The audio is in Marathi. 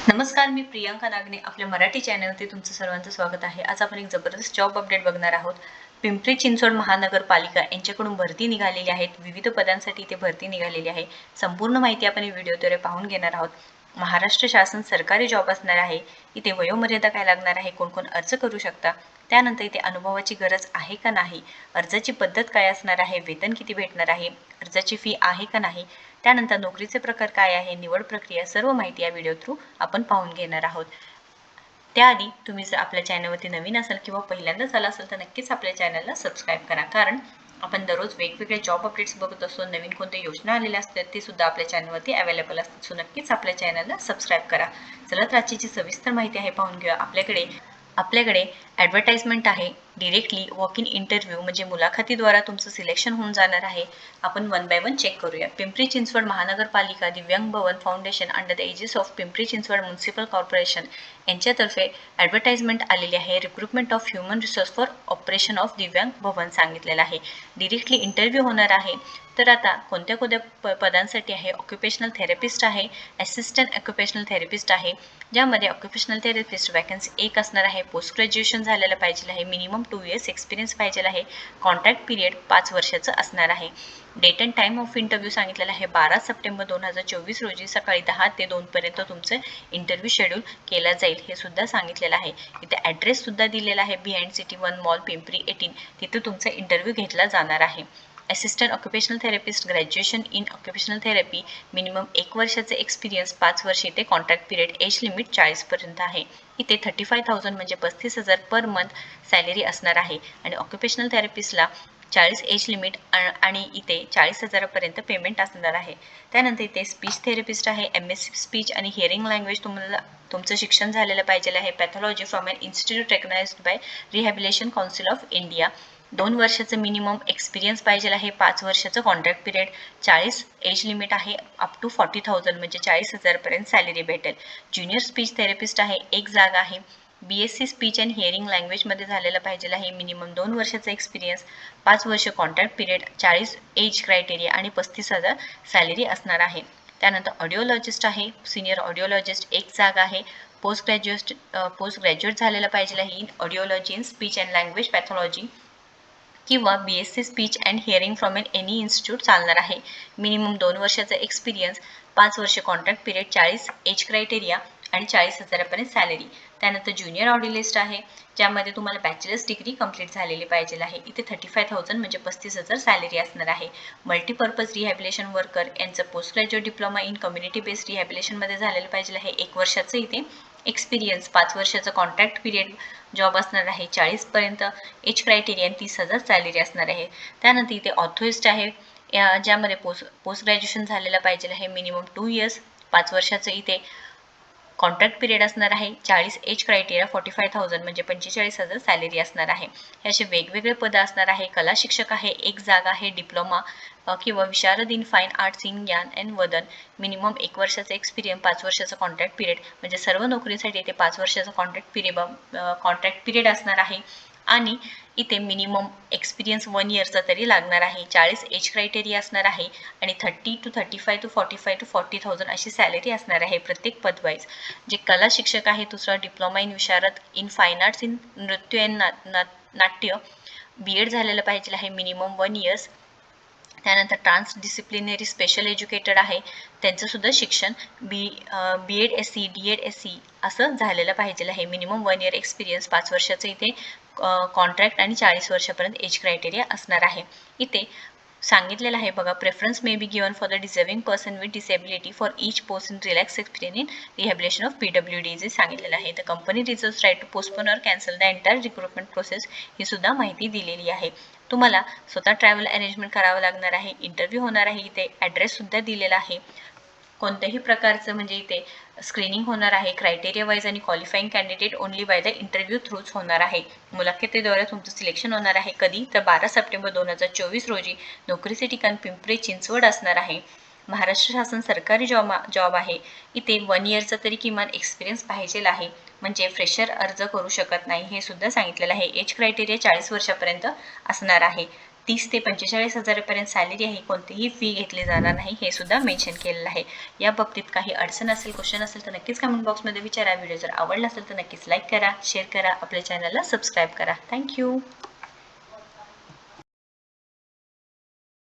नमस्कार, मी प्रियांका नागणे. आपल्या मराठी चॅनलवरती तुमचं सर्वांचं स्वागत आहे. आज आपण एक जबरदस्त जॉब अपडेट बघणार आहोत. पिंपरी चिंचवड महानगरपालिका यांच्याकडून भरती निघालेली आहेत. विविध पदांसाठी इथे भरती निघालेली आहे. संपूर्ण माहिती आपण या व्हिडिओद्वारे पाहून घेणार आहोत. महाराष्ट्र शासन सरकारी जॉब असणार आहे. इथे वयोमर्यादा काय लागणार आहे, कोण कोण अर्ज करू शकता, त्यानंतर इथे अनुभवाची गरज आहे का नाही, अर्जाची पद्धत काय असणार आहे, वेतन किती भेटणार आहे, अर्जाची फी आहे का नाही, त्यानंतर नोकरीचे प्रकार काय आहे, निवड प्रक्रिया, सर्व माहिती या व्हिडिओ थ्रू आपण पाहून घेणार आहोत. त्याआधी तुम्ही जर आपल्या चॅनलवरती नवीन असाल किंवा पहिल्यांदाच आला असेल तर नक्कीच आपल्या चॅनलला सबस्क्राईब करा, कारण आपण दररोज वेगवेगळे जॉब अपडेट्स बघत असतो. नवीन कोणत्या योजना आलेल्या असतात ते सुद्धा आपल्या चॅनलवरती अवेलेबल असतात. सो नक्कीच आपल्या चॅनलला सबस्क्राईब करा. चला तर आजची जी सविस्तर माहिती आहे पाहून घेऊया. आपल्याकडे ॲडव्हर्टाइजमेंट आहे. डिरेक्टली वॉक इन इंटरव्ह्यू म्हणजे मुलाखतीद्वारा तुमचं सिलेक्शन होऊन जाणार आहे. आपण वन बाय वन चेक करूया. पिंपरी चिंचवड महानगरपालिका दिव्यांग भवन foundation under the aegis of Pimpri Chinchwad municipal corporation यांच्यातर्फे ॲडव्हर्टाइजमेंट आलेली आहे. Recruitment of human resource for operation of दिव्यांग भवन सांगितलेलं आहे. डिरेक्टली इंटरव्ह्यू होणार आहे. तर आता कोणत्या पदांसाठी आहे. ऑक्युपेशनल थेरपिस्ट आहे, असिस्टंट ऑक्युपेशनल थेरपिस्ट आहे, ज्यामध्ये ऑक्युपेशनल थेरपिस्ट वॅकन्सी 1 असणार आहे. पोस्ट ग्रॅज्युएशन झालेलं पाहिजे आहे. मिनिमम 2 इयर्स एक्सपिरियन्स पाहिजे आहे. कॉन्ट्रॅक्ट पिरियड 5 वर्षाचं असणार आहे. Date and time of interview सांगितलेला आहे. 12 सप्टेंबर 2024 रोजी सकाळी 10 ते 2 पर्यंत तुमचं इंटरव्ह्यू शेड्यूल केला जाईल, हे सुद्धा सांगितलेलं आहे. इथे ॲड्रेस सुद्धा दिलेला आहे. बिहाइंड सिटी 1 मॉल पिंपरी 18, तिथे तुमचा इंटरव्ह्यू घेतला जाणार आहे. Assistant occupational therapist graduation in occupational therapy, minimum 1 वर्षाचे एक्सपिरियन्स, 5 वर्ष इथे कॉन्ट्रॅक्ट पिरियड, एज लिमिट 40 पर्यंत आहे. इथे 35,000 म्हणजे 35,000 पर मंथ सॅलरी असणार आहे. आणि ऑक्युपेशनल थेरपिस्टला 40 एज लिमिट आणि इथे 40,000पर्यंत पेमेंट असणार आहे. त्यानंतर इथे स्पीच थेरपिस्ट आहे. MSc स्पीच आणि हिअरिंग लँग्वेज तुमचं शिक्षण झालेलं पाहिजे आहे. Pathology from an institute recognized by rehabilitation council of India. 2 वर्षाचं मिनिमम एक्सपिरियन्स पाहिजे आहे. 5 वर्षाचं कॉन्ट्रॅक्ट पिरियड, 40 एज लिमिट आहे. अप टू 40,000 म्हणजे 40,000पर्यंत सॅलरी भेटेल. ज्युनियर स्पीच थेरपिस्ट आहे, 1 जागा आहे. BSc स्पीच अँड हिअरिंग लँग्वेजमध्ये झालेलं पाहिजे आहे. मिनिमम 2 वर्षाचा एक्सपिरियन्स, 5 वर्ष कॉन्ट्रॅक्ट पिरियड, 40 एज क्रायटेरिया आणि 35,000 सॅलरी असणार आहे. त्यानंतर ऑडिओलॉजिस्ट आहे, सिनियर ऑडिओलॉजिस्ट 1 जागा आहे. पोस्ट ग्रॅज्युएट झालेलं पाहिजे आहे in audiology in speech and language pathology किंवा BSc speech and hearing from any institute चालणार आहे. मिनिमम 2 वर्षाचा एक्सपिरियन्स, 5 वर्ष कॉन्ट्रॅक्ट पिरियड, 40 एज क्रायटेरिया आणि 40,000पर्यंत सॅलरी. त्यानंतर ज्युनियर ऑडिलिस्ट आहे, ज्यामध्ये तुम्हाला बॅचलर्स डिग्री कंप्लीट झालेली पाहिजे आहे. इथे 35,000 म्हणजे 35,000 सॅलरी असणार आहे. मल्टीपर्पज रिहॅबिलिटेशन वर्कर यांचं post graduate diploma in community based रिहॅबिलिटेशनमध्ये झालेलं पाहिजे आहे. 1 वर्षाचं इथे एक्सपिरियन्स, 5 वर्षाचं कॉन्ट्रॅक्ट पिरियड जॉब असणार आहे. 40पर्यंत एज क्रायटेरिया आणि 30,000 सॅलरी असणार आहे. त्यानंतर इथे ऑथोरिस्ट आहे, ज्यामध्ये पोस्ट ग्रॅज्युएशन झालेलं पाहिजे आहे. मिनिमम 2 इयर्स, 5 वर्षाचं इथे कॉन्ट्रॅक्ट पिरियड असणार आहे. 40 एज क्रायटेरिया, 45,000 म्हणजे 45,000 सॅलरी असणार आहे. हे असे वेगवेगळे पदं असणार आहे. कला शिक्षक आहे, 1 जागा आहे. डिप्लोमा किंवा विशारद इन फाईन आर्ट्स इन ज्ञान अँड वदन, मिनिमम 1 वर्षाचा एक्सपिरियन्स, 5 वर्षाचा कॉन्ट्रॅक्ट पिरियड, म्हणजे सर्व नोकरीसाठी इथे 5 वर्षाचा कॉन्ट्रॅक्ट पिरियड असणार आहे. आणि इथे मिनिमम एक्सपिरियन्स 1 इयरचा तरी लागणार आहे. 40 एज क्रायटेरिया असणार आहे आणि 30 to 35 to 45 to 40,000 अशी सॅलरी असणार आहे प्रत्येक पदवाईज. जे कला शिक्षक आहे, दुसरा डिप्लोमा इन विशारद इन फाईन आर्ट्स इन नृत्य अँड नाट्य, BEd झालेलं पाहिजे आहे. Minimum 1 years. त्यानंतर ट्रान्सडिसिप्लिनरी स्पेशल एज्युकेटेड आहे, त्यांचंसुद्धा शिक्षण BEd SC DEd SC असं झालेलं पाहिजे आहे. मिनिमम 1 इयर एक्सपिरियन्स, 5 वर्षाचं इथे कॉन्ट्रॅक्ट आणि 40 वर्षापर्यंत एज क्रायटेरिया असणार आहे. इथे सांगितलेलं आहे बघा, preference may be given for the deserving person with disability for each post in relax experience in rehabilitation of PWD जे सांगितलेलं आहे. The company reserves right to postpone or cancel the entire recruitment process, ही सुद्धा माहिती दिलेली आहे. तुम्हाला स्वतः ट्रॅव्हल अरेंजमेंट करावं लागणार आहे. इंटरव्ह्यू होणार आहे. इथे ॲड्रेस सुद्धा दिलेला आहे. कोणत्याही प्रकारचं म्हणजे इथे स्क्रीनिंग होणार आहे. क्रायटेरिया वाईज आणि qualifying candidate only by the interview थ्रूच होणार आहे. मुलाखतीद्वारे तुमचं सिलेक्शन होणार आहे. कधी तर 12 सप्टेंबर 2024 रोजी. नोकरीचे ठिकाण पिंपरी चिंचवड असणार आहे. महाराष्ट्र शासन सरकारी जॉब आहे. इथे 1 इयरचा तरी किमान एक्सपिरियन्स पाहिजे आहे, म्हणजे फ्रेशर अर्ज करू शकत नाही, हे सुद्धा सांगितलेलं आहे. एज क्रायटेरिया 40 वर्षापर्यंत असणार आहे. 30 ते 45,000पर्यंत सॅलरी आहे, कोणतीही फी घेतली जाणार नाही हे सुद्धा मेन्शन केलेलं आहे. या बाबतीत काही अडचण असेल, क्वेश्चन असेल तर नक्कीच कमेंट बॉक्समध्ये विचारा. व्हिडिओ जर आवडला असेल तर नक्कीच लाईक करा, शेअर करा, आपल्या चॅनलला सबस्क्राईब करा. थँक्यू.